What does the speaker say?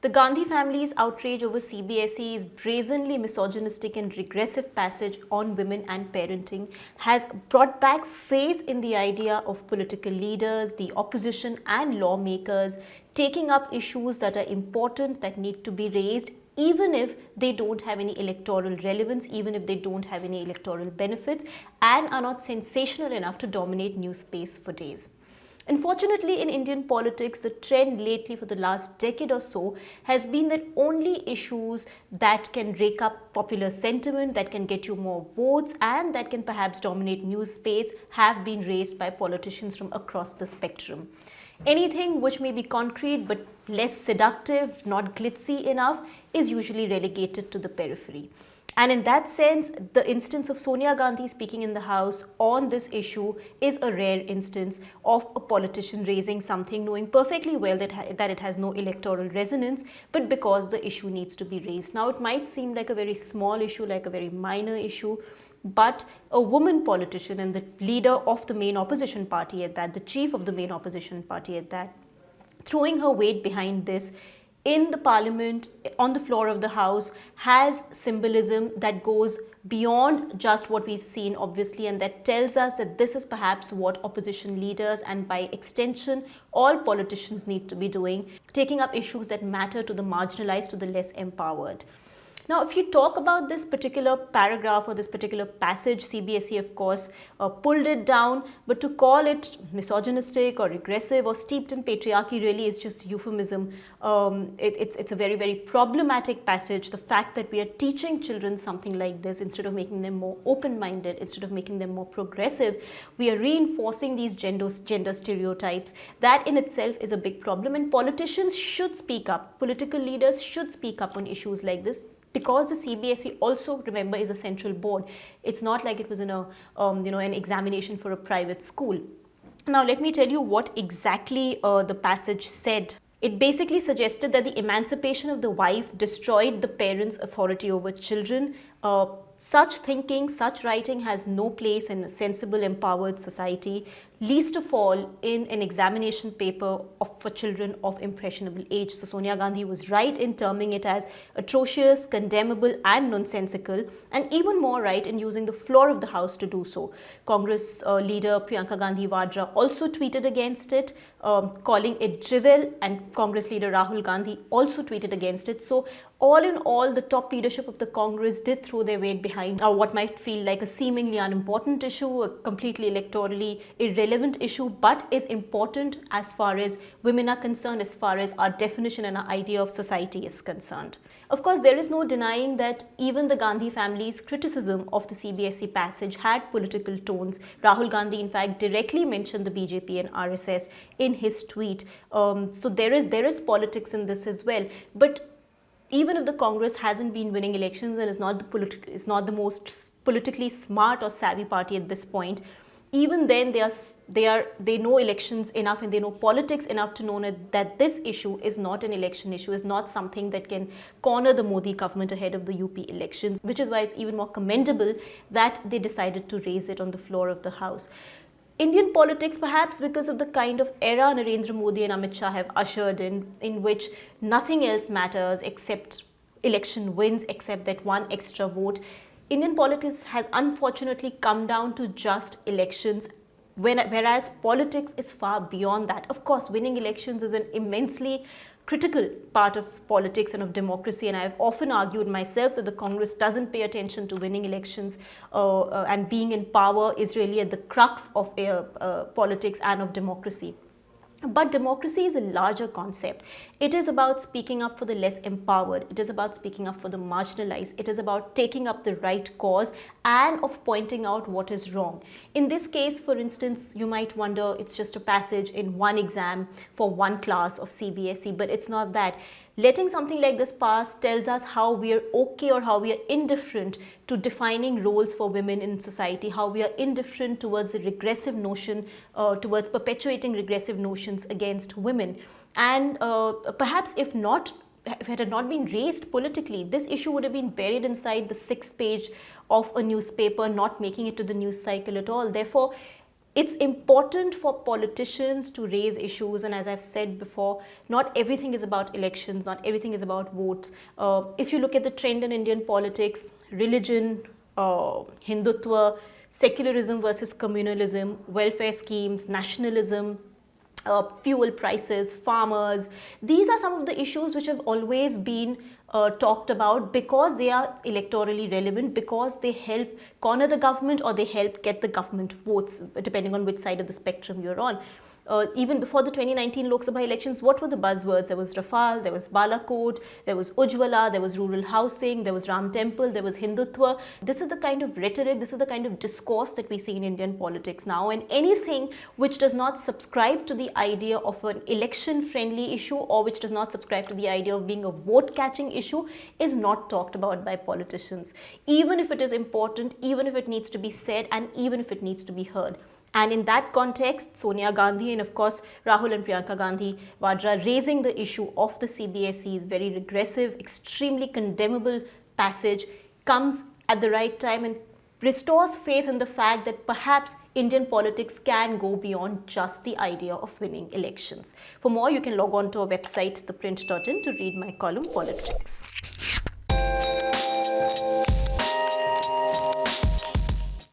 The Gandhi family's outrage over CBSE's brazenly misogynistic and regressive passage on women and parenting has brought back faith in the idea of political leaders, the opposition, and lawmakers taking up issues that are important, that need to be raised, even if they don't have any electoral relevance, even if they don't have any electoral benefits, and are not sensational enough to dominate news space for days. Unfortunately, in Indian politics, the trend lately for the last decade or so has been that only issues that can rake up popular sentiment, that can get you more votes, and that can perhaps dominate news space have been raised by politicians from across the spectrum. Anything which may be concrete but less seductive, not glitzy enough, is usually relegated to the periphery. And in that sense, the instance of Sonia Gandhi speaking in the House on this issue is a rare instance of a politician raising something, knowing perfectly well that it has no electoral resonance, but because the issue needs to be raised. Now, it might seem like a very small issue, like a very minor issue, but a woman politician and the leader of the main opposition party at that, the chief of the main opposition party at that, throwing her weight behind this in the parliament, on the floor of the house, has symbolism that goes beyond just what we've seen, obviously, and that tells us that this is perhaps what opposition leaders and by extension all politicians need to be doing, taking up issues that matter to the marginalized, to the less empowered. Now, if you talk about this particular paragraph or this particular passage, CBSE, of course, pulled it down, but to call it misogynistic or regressive or steeped in patriarchy really is just euphemism. It's a very, very problematic passage. The fact that we are teaching children something like this, instead of making them more open-minded, instead of making them more progressive, we are reinforcing these gender stereotypes. That in itself is a big problem, and politicians should speak up. Political leaders should speak up on issues like this, because the CBSE also, remember, is a central board. It's not like it was in a an examination for a private school. Now, let me tell you what exactly the passage said. It basically suggested that the emancipation of the wife destroyed the parents' authority over children. Such thinking, such writing has no place in a sensible, empowered society, least of all in an examination paper for children of impressionable age. So Sonia Gandhi was right in terming it as atrocious, condemnable, and nonsensical, and even more right in using the floor of the House to do so. Congress leader Priyanka Gandhi Vadra also tweeted against it, calling it drivel, and Congress leader Rahul Gandhi also tweeted against it. So all in all, the top leadership of the Congress did throw their weight behind what might feel like a seemingly unimportant issue, a completely electorally irrelevant issue, but is important as far as women are concerned, as far as our definition and our idea of society is concerned. Of course, there is no denying that even the Gandhi family's criticism of the CBSE passage had political tones. Rahul Gandhi, in fact, directly mentioned the BJP and RSS in his tweet. So there is politics in this as well. But even if the Congress hasn't been winning elections and is not the most politically smart or savvy party at this point, even then they know elections enough and they know politics enough to know that this issue is not an election issue, is not something that can corner the Modi government ahead of the UP elections, which is why it's even more commendable that they decided to raise it on the floor of the House. Indian politics, perhaps because of the kind of era Narendra Modi and Amit Shah have ushered in which nothing else matters except election wins, except that one extra vote. Indian politics has unfortunately come down to just elections, whereas politics is far beyond that. Of course, winning elections is an immensely critical part of politics and of democracy, and I have often argued myself that the Congress doesn't pay attention to winning elections, and being in power is really at the crux of politics and of democracy. But democracy is a larger concept. It is about speaking up for the less empowered. It is about speaking up for the marginalized. It is about taking up the right cause and of pointing out what is wrong. In this case, for instance, you might wonder it's just a passage in one exam for one class of CBSE, but it's not that. Letting something like this pass tells us how we are okay or how we are indifferent to defining roles for women in society, how we are indifferent towards the regressive notion, towards perpetuating regressive notions against women. And perhaps if it had not been raised politically, this issue would have been buried inside the 6th page of a newspaper, not making it to the news cycle at all. Therefore, It's important for politicians to raise issues, and as I've said before, not everything is about elections, not everything is about votes. If you look at the trend in Indian politics, religion, Hindutva, secularism versus communalism, welfare schemes, nationalism, fuel prices, farmers. These are some of the issues which have always been talked about because they are electorally relevant, because they help corner the government or they help get the government votes, depending on which side of the spectrum you're on. Even before the 2019 Lok Sabha elections, what were the buzzwords? There was Rafale, there was Balakot, there was Ujjwala, there was rural housing, there was Ram Temple, there was Hindutva. This is the kind of rhetoric, this is the kind of discourse that we see in Indian politics now, and anything which does not subscribe to the idea of an election-friendly issue or which does not subscribe to the idea of being a vote-catching issue is not talked about by politicians, even if it is important, even if it needs to be said, and even if it needs to be heard. And in that context, Sonia Gandhi and of course Rahul and Priyanka Gandhi Vadra raising the issue of the CBSE's very regressive, extremely condemnable passage comes at the right time and restores faith in the fact that perhaps Indian politics can go beyond just the idea of winning elections. For more, you can log on to our website, theprint.in, to read my column Politics.